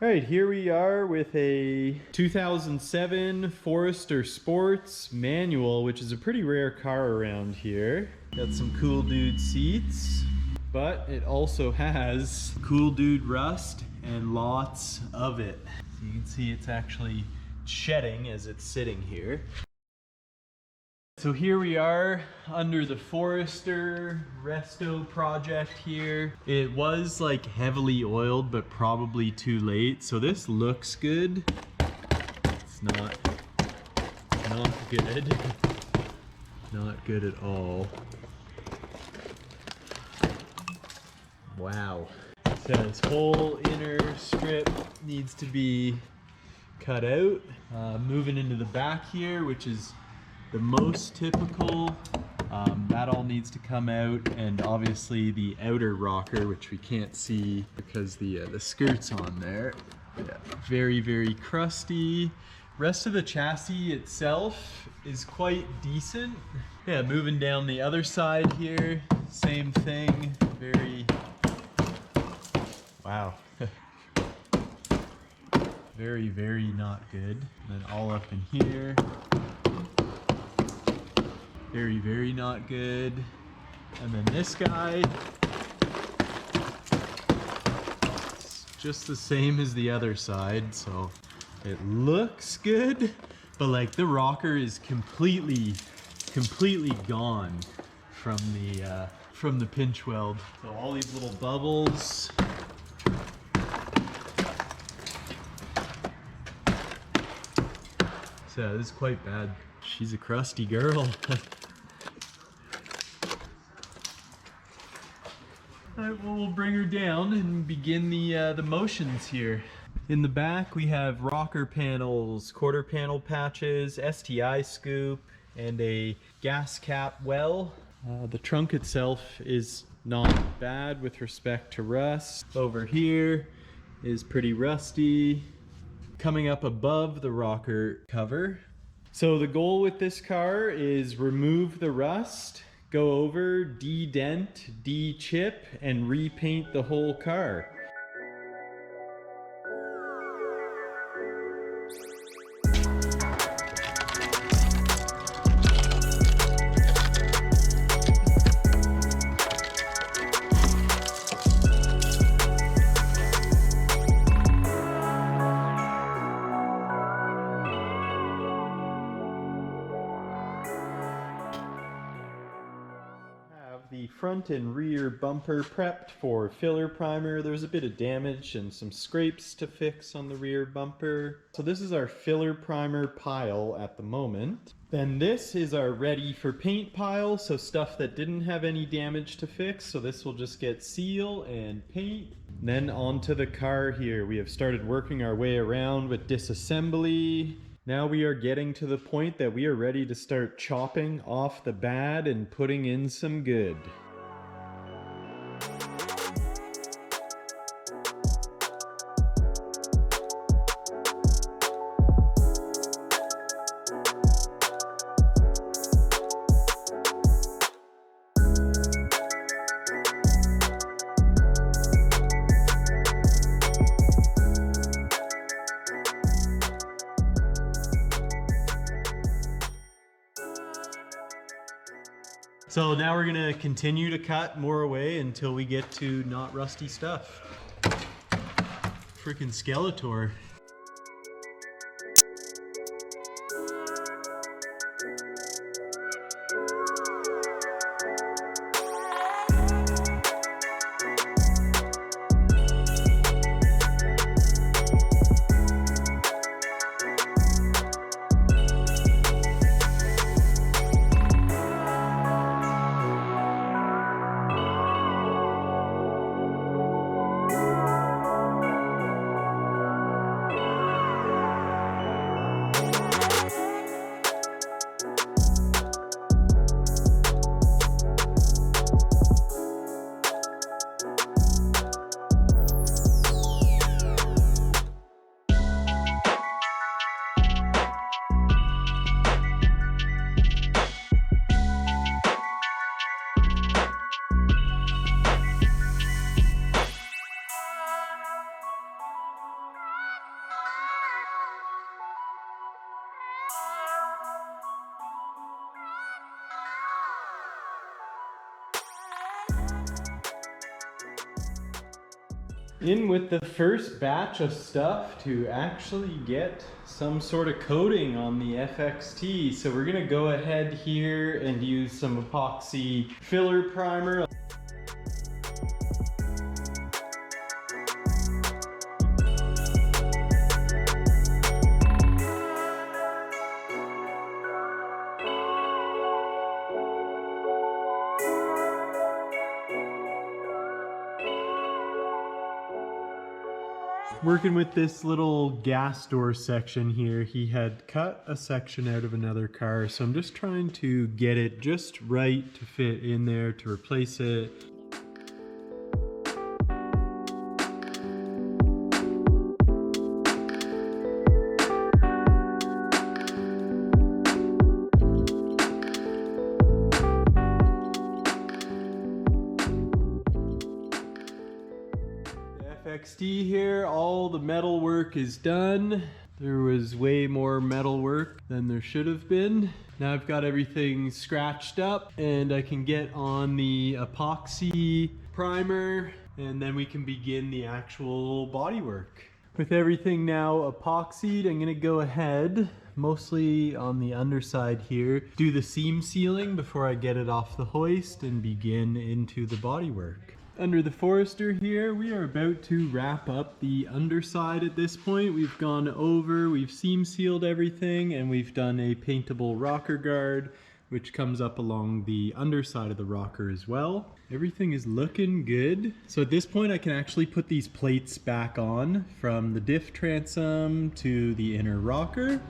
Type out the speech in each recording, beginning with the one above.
All right, here we are with a 2007 Forester Sports manual, which is a pretty rare car around here. Got some cool dude seats, but it also has cool dude rust and lots of it. So you can see it's actually shedding as it's sitting here. So here we are under the Forester Resto project here. It was like heavily oiled, but probably too late. So this looks good. It's not good. Not good at all. Wow. So this whole inner strip needs to be cut out. Moving into the back here, which is the most typical, that all needs to come out, and obviously the outer rocker, which we can't see because the skirt's on there. Yeah, very, very crusty. Rest of the chassis itself is quite decent. Yeah, moving down the other side here, same thing. Very, wow. Very, very not good. And then all up in here. Very, very not good. And then this guy, it's just the same as the other side, so it looks good, but like the rocker is completely gone from the pinch weld. So all these little bubbles. So this is quite bad. She's a crusty girl. Alright, well, we'll bring her down and begin the motions here. In the back we have rocker panels, quarter panel patches, STI scoop, and a gas cap well. The trunk itself is not bad with respect to rust. Over here is pretty rusty. Coming up above the rocker cover. So the goal with this car is remove the rust, go over, de-dent, de-chip, and repaint the whole car. The front and rear bumper prepped for filler primer. There's a bit of damage and some scrapes to fix on the rear bumper. So this is our filler primer pile at the moment. Then this is our ready for paint pile, so stuff that didn't have any damage to fix. So this will just get seal and paint. Then onto the car here. We have started working our way around with disassembly. Now we are getting to the point that we are ready to start chopping off the bad and putting in some good. So now we're gonna continue to cut more away until we get to not rusty stuff. Freaking Skeletor. In with the first batch of stuff to actually get some sort of coating on the FXT. So we're gonna go ahead here and use some epoxy filler primer. Working with this little gas door section here, he had cut a section out of another car, so I'm just trying to get it just right to fit in there to replace it. FXT here, all the metal work is done. There was way more metal work than there should have been. Now I've got everything scratched up and I can get on the epoxy primer and then we can begin the actual body work. With everything now epoxied, I'm gonna go ahead, mostly on the underside here, do the seam sealing before I get it off the hoist and begin into the body work. Under the Forester here, we are about to wrap up the underside at this point. We've gone over, we've seam sealed everything, and we've done a paintable rocker guard, which comes up along the underside of the rocker as well. Everything is looking good. So at this point, I can actually put these plates back on from the diff transom to the inner rocker.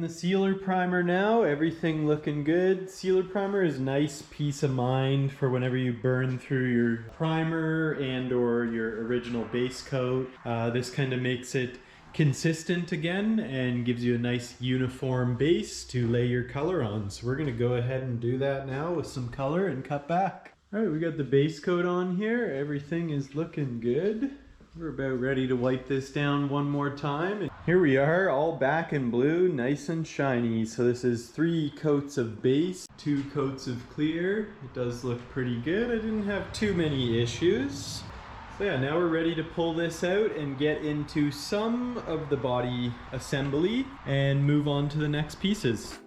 The sealer primer now, everything looking good. Sealer primer is a nice peace of mind for whenever you burn through your primer and or your original base coat. This kind of makes it consistent again and gives you a nice uniform base to lay your color on. So we're gonna go ahead and do that now with some color and cut back. All right, we got the base coat on here. Everything is looking good. We're about ready to wipe this down one more time. And here we are, all back in blue, nice and shiny. So this is 3 coats of base, 2 coats of clear. It does look pretty good. I didn't have too many issues. So yeah, now we're ready to pull this out and get into some of the body assembly and move on to the next pieces.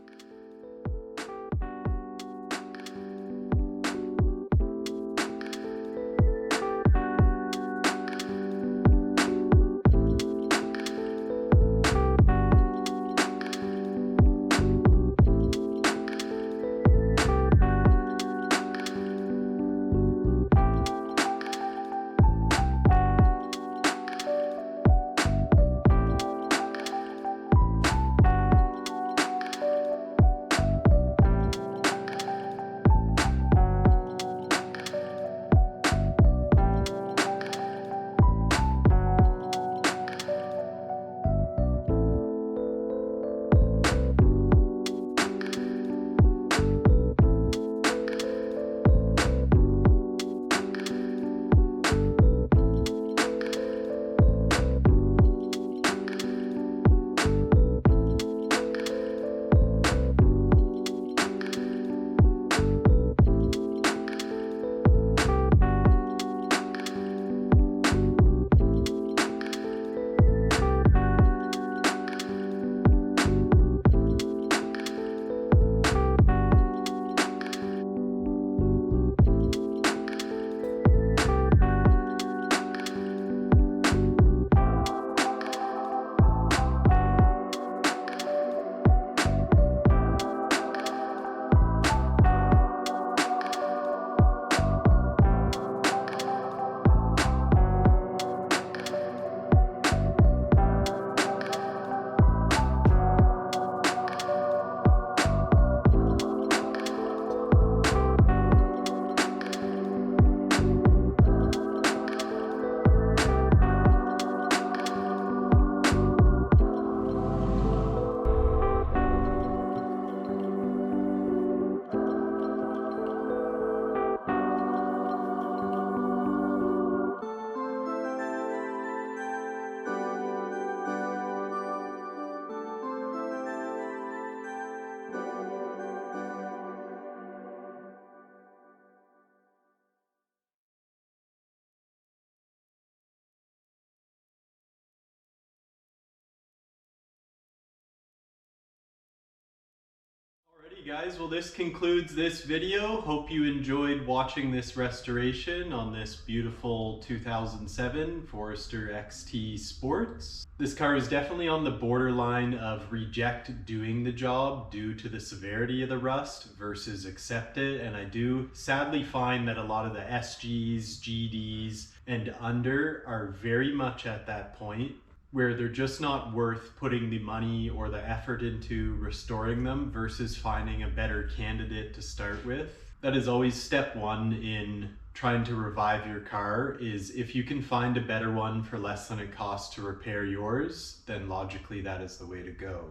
Alrighty guys, well this concludes this video. Hope you enjoyed watching this restoration on this beautiful 2007 Forester XT Sports. This car is definitely on the borderline of reject doing the job due to the severity of the rust versus accept it, and I do sadly find that a lot of the SGs, GDs, and under are very much at that point where they're just not worth putting the money or the effort into restoring them versus finding a better candidate to start with. That is always step one in trying to revive your car, is if you can find a better one for less than it costs to repair yours, then logically that is the way to go.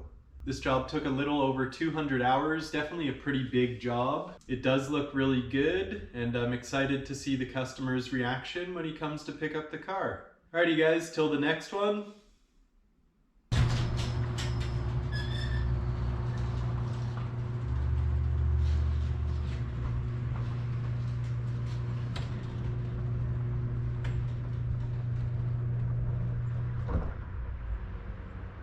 This job took a little over 200 hours, definitely a pretty big job. It does look really good, and I'm excited to see the customer's reaction when he comes to pick up the car. Alrighty guys, till the next one.